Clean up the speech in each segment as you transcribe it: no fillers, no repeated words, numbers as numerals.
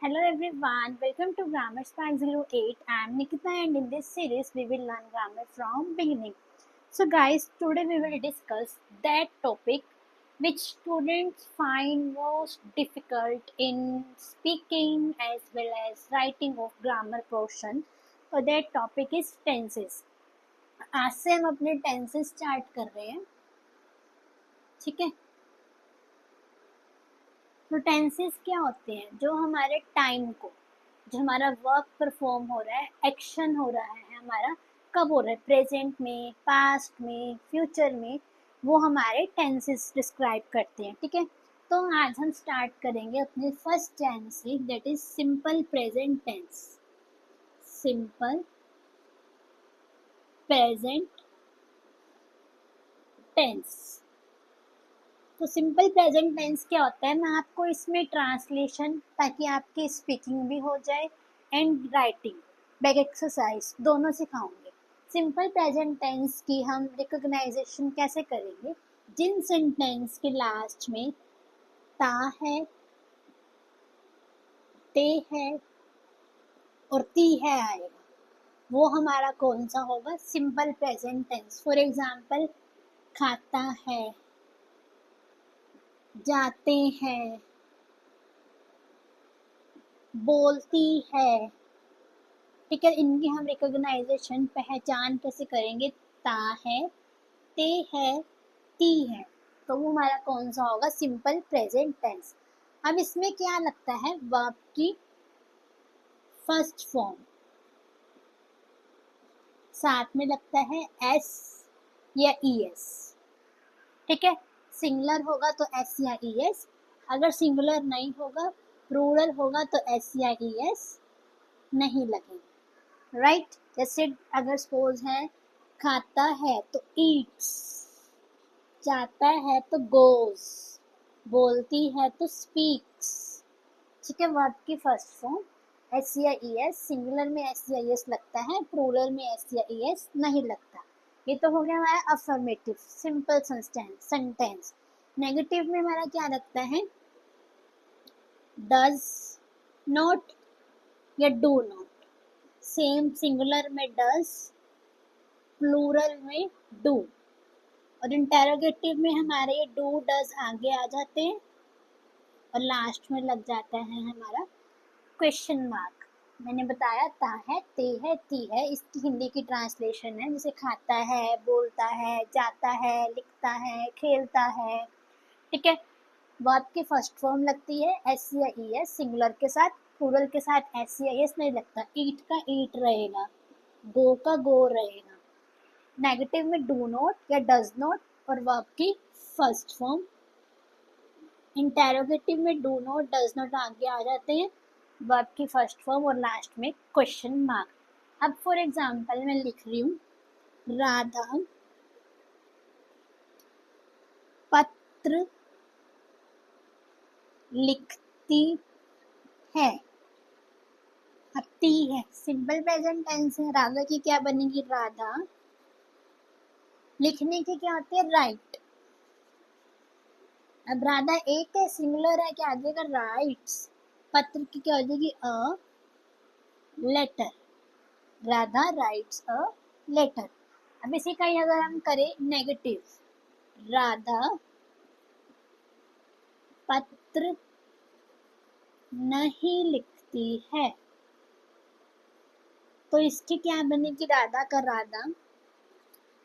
Hello everyone, welcome to Grammar Spark 08. I am Nikita and in this series we will learn grammar from beginning. So guys, today we will discuss that topic which students find most difficult in speaking as well as writing of grammar portion. So that topic is tenses. आज से हम अपने tenses start कर रहे हैं, ठीक है। तो टेंसेस क्या होते हैं? जो हमारे टाइम को, जो हमारा वर्क परफॉर्म हो रहा है, एक्शन हो रहा है हमारा, कब हो रहा है? प्रेजेंट में, पास्ट में, फ्यूचर में, वो हमारे टेंसेस डिस्क्राइब करते हैं, ठीक है। तो आज हम स्टार्ट करेंगे अपने फर्स्ट टेंस से, that is simple present tense. Simple present tense. तो सिंपल प्रेजेंट टेंस क्या होता है, मैं आपको इसमें ट्रांसलेशन, ताकि आपकी स्पीकिंग भी हो जाए एंड राइटिंग बैक एक्सरसाइज दोनों सिखाऊंगे। सिंपल प्रेजेंट टेंस की हम रिकॉग्नाइजेशन कैसे करेंगे? जिन सेंटेंस के लास्ट में ता है, ते है और ती है आएगा, वो हमारा कौन सा होगा? Simple present tense. For example, खाता है, जाते हैं, बोलती है, ठीक है। इनकी हम रिकॉग्नाइजेशन, पहचान कैसे करेंगे? ता है, ते है, ती है, तो वो हमारा कौन सा होगा? Simple present tense. अब इसमें क्या लगता है? वर्ब की फर्स्ट फॉर्म, साथ में लगता है एस या ईएस, ठीक है। सिंगुलर होगा तो एस या ईएस, अगर सिंगुलर नहीं होगा, प्लूरल होगा तो एस या ईएस नहीं लगेगा, राइट। जैसे अगर सपोज है खाता है तो ईट्स, जाता है तो गोज, बोलती है तो स्पीक्स, ठीक है। वर्ब की फर्स्ट फॉर्म एस या ईएस, सिंगुलर में एस या ईएस लगता है, प्लूरल में एस या ईएस नहीं लगता। ये तो हो गया हमारा अफर्मेटिव सिंपल सेंटेंस। नेगेटिव में हमारा क्या लगता है? डज नॉट या डू नॉट। सेम सिंगुलर में डज, प्लूरल में डू, और इंटेरोगेटिव में हमारे ये डू डज आगे आ जाते हैं और लास्ट में लग जाता है हमारा क्वेश्चन मार्क। मैंने बताया ता है, ते है, ती है, इसकी हिंदी की ट्रांसलेशन है, जैसे खाता है, बोलता है, जाता है, लिखता है, खेलता है, ठीक है। वर्ब की फर्स्ट फॉर्म लगती है एस या ईएस, सिंगुलर के साथ, प्लूरल के साथ एस या ईएस नहीं लगता। ईट का ईट रहेगा, गो का गो रहेगा। नेगेटिव में डू नॉट या डज नॉट और वर्ब की फर्स्ट फॉर्म। इंटेरोगेटिव में डू नॉट, डज नॉट आगे आ जाते हैं, वर्ब की फर्स्ट फॉर्म और लास्ट में क्वेश्चन मार्क। अब फॉर एग्जांपल मैं लिख रही हूँ, राधा पत्र लिखती है। अब ती है, सिंपल प्रेजेंट टेंस है, राधा की क्या बनेगी? राधा। लिखने की क्या होती है? राइट। अब राधा एक है, सिंगुलर है, क्या आ जाएगा? राइट्स। पत्र की क्या हो जाएगी? A letter. Radha writes a letter. अब इसी का ही अगर हम करें नेगेटिव, राधा पत्र नहीं लिखती है, तो इसकी क्या बनेगी? राधा का राधा।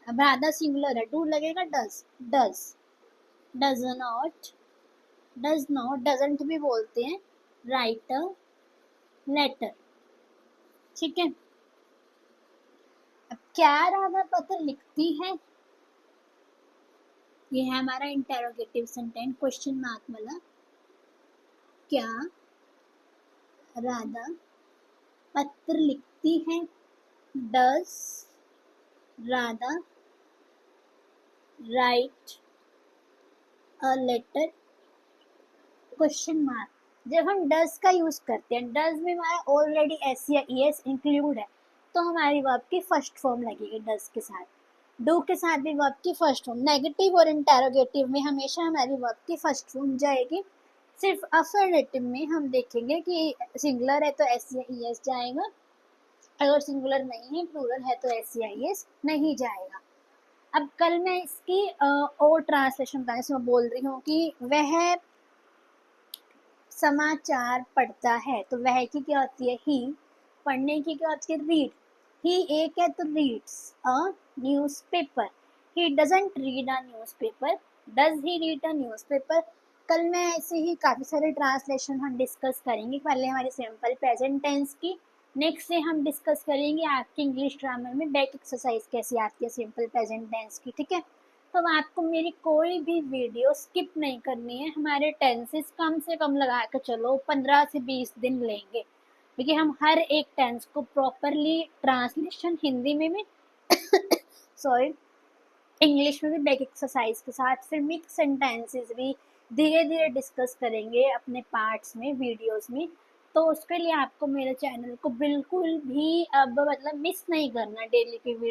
अब राधा सिंगुलर है, डू लगेगा does, does, does not, does not, doesn't भी बोलते हैं, राइट अ लेटर, ठीक है। अब क्या राधा पत्र लिखती है? ये है हमारा इंटेरोगेटिव सेंटेंस, क्वेश्चन मार्क वाला। क्या राधा पत्र लिखती है? Does Radha write a letter? Question mark. जब हम डज का यूज करते हैं, डज में हमारा ऑलरेडी एस या ईएस इंक्लूड है, तो हमारी वर्ब की फर्स्ट फॉर्म लगेगी डज के साथ। डू के साथ भी वर्ब की फर्स्ट फॉर्म। नेगेटिव और इंटेरोगेटिव में हमेशा हमारी वर्ब की फर्स्ट फॉर्म जाएगी सिर्फ अफर्मेटिव में हम देखेंगे कि सिंगुलर है तो एस या ई एस जाएगा, अगर सिंगुलर नहीं है प्लूरल है तो एस या ई एस नहीं जाएगा। अब कल मैं इसकी और ट्रांसलेशन बताने से मैं बोल रही हूँ कि वह समाचार पढ़ता है, तो वह की क्या होती है ही, पढ़ने की क्या होती है रीड, ही एक है तो reads a newspaper, he doesn't read a newspaper, does he read a newspaper. कल मैं ऐसे ही काफ़ी सारे ट्रांसलेशन हम डिस्कस करेंगे, पहले हमारे सिंपल प्रेजेंट टेंस की, नेक्स्ट से हम डिस्कस करेंगे आपकी इंग्लिश ग्रामर में बैक एक्सरसाइज कैसे आती है सिंपल प्रेजेंट टेंस की, ठीक है। तो आपको मेरी कोई भी वीडियो स्किप नहीं करनी है, हमारे टेंसेस कम से कम लगा के चलो 15 से 20 दिन लेंगे, क्योंकि हम हर एक टेंस को प्रॉपरली ट्रांसलेशन हिंदी में भी सॉरी इंग्लिश में भी बैक एक्सरसाइज के साथ, फिर मिक्स सेंटेंसेस भी धीरे धीरे डिस्कस करेंगे अपने पार्ट्स में वीडियोस में। तो उसके लिए आपको मेरे चैनल को बिल्कुल भी अब मतलब मिस नहीं करना डेली की वीडियो।